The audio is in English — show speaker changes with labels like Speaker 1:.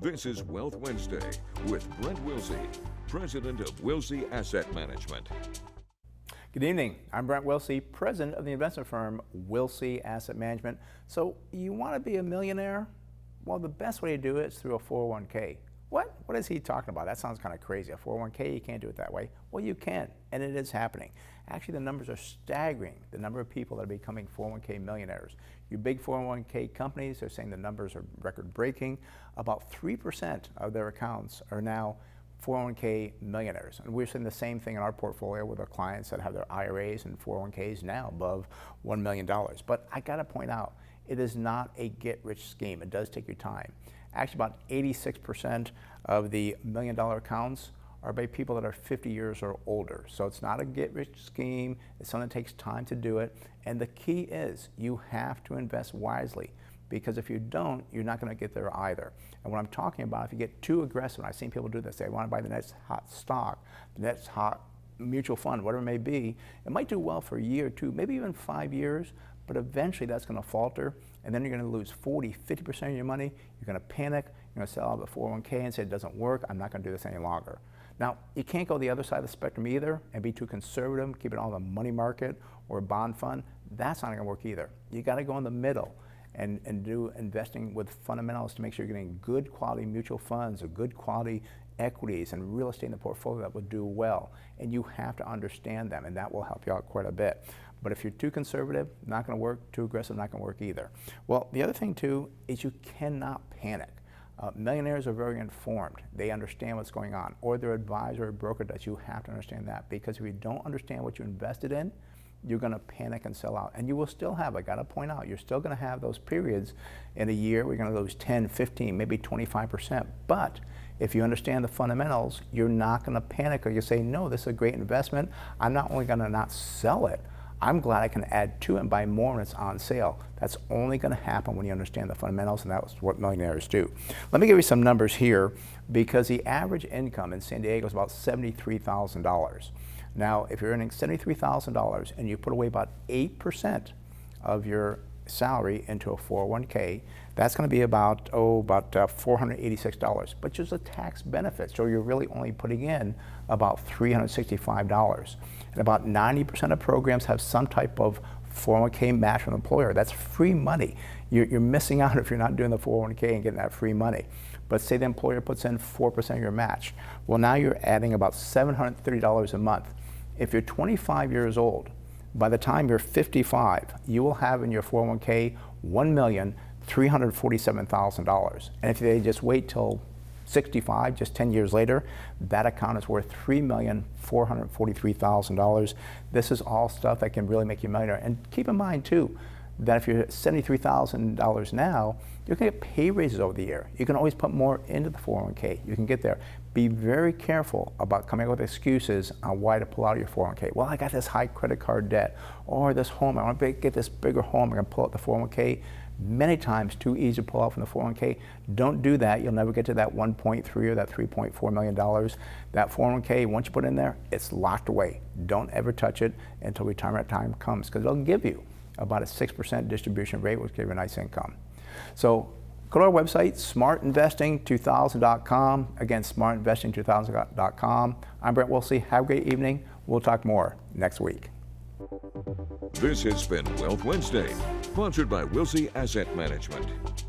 Speaker 1: This is Wealth Wednesday with Brent Wilsey, president of Wilsey Asset Management.
Speaker 2: Good evening. I'm Brent Wilsey, president of the investment firm Wilsey Asset Management. So you want to be a millionaire? Well, the best way to do it is through a 401k. What is he talking about? That sounds kind of crazy. A 401k, you can't do it that way. Well, you can, and it is happening. Actually, the numbers are staggering, the number of people that are becoming 401k millionaires. Your big 401k companies are saying the numbers are record-breaking. About 3% of their accounts are now 401k millionaires. And we're seeing the same thing in our portfolio with our clients that have their IRAs and 401ks now above $1 million. But I got to point out, it is not a get-rich scheme. It does take your time. Actually, about 86% of the $1 million accounts are by people that are 50 years or older. So it's not a get-rich scheme. It's something that takes time to do it. And the key is you have to invest wisely, because if you don't, you're not going to get there either. And what I'm talking about, if you get too aggressive, and I've seen people do this, they want to buy the next hot stock, the next hot mutual fund, whatever it may be, it might do well for a year or two, maybe even 5 years, but eventually that's going to falter, and then you're going to lose 40, 50% of your money. You're going to panic. You're going to sell out the 401k and say it doesn't work. I'm not going to do this any longer. Now, you can't go the other side of the spectrum either and be too conservative, keep it all in the money market or a bond fund. That's not going to work either. You got to go in the middle and do investing with fundamentals to make sure you're getting good quality mutual funds or good quality equities and real estate in the portfolio that will do well. And you have to understand them, and that will help you out quite a bit. But if you're too conservative, not going to work. Too aggressive, not going to work either. Well, the other thing too is you cannot panic. Millionaires are very informed. They understand what's going on, or their advisor or broker does. You have to understand that, because if you don't understand what you invested in, you're going to panic and sell out. And you will still have, I got to point out, you're still going to have those periods in a year where you're going to lose 10, 15, maybe 25%. But if you understand the fundamentals, you're not going to panic, or you say, no, this is a great investment. I'm not only going to not sell it, I'm glad I can add to it and buy more when it's on sale. That's only going to happen when you understand the fundamentals, and that's what millionaires do. Let me give you some numbers here, because the average income in San Diego is about $73,000. Now, if you're earning $73,000 and you put away about 8% of your salary into a 401k, that's going to be about $486. But there's a tax benefit, so you're really only putting in about $365. And about 90% of programs have some type of 401k match from the employer. That's free money. You're missing out if you're not doing the 401k and getting that free money. But say the employer puts in 4% of your match. Well, now you're adding about $730 a month. If you're 25 years old, by the time you're 55, you will have in your 401k $1,347,000. And if they just wait till 65, just 10 years later, that account is worth $3,443,000. This is all stuff that can really make you a millionaire. And keep in mind too, that if you're at $73,000 now, you're going to get pay raises over the year. You can always put more into the 401k. You can get there. Be very careful about coming up with excuses on why to pull out of your 401k. Well, I got this high credit card debt, or this home, I want to get this bigger home, I'm going to pull out the 401k. Many times too easy to pull out from the 401k. Don't do that. You'll never get to that 1.3 or that $3.4 million. That 401k, once you put it in there, it's locked away. Don't ever touch it until retirement time comes, because it'll give you about a 6% distribution rate, which gives you a nice income. So go to our website, smartinvesting2000.com. Again, smartinvesting2000.com. I'm Brent Wilsey. Have a great evening. We'll talk more next week.
Speaker 1: This has been Wealth Wednesday, sponsored by Wilsey Asset Management.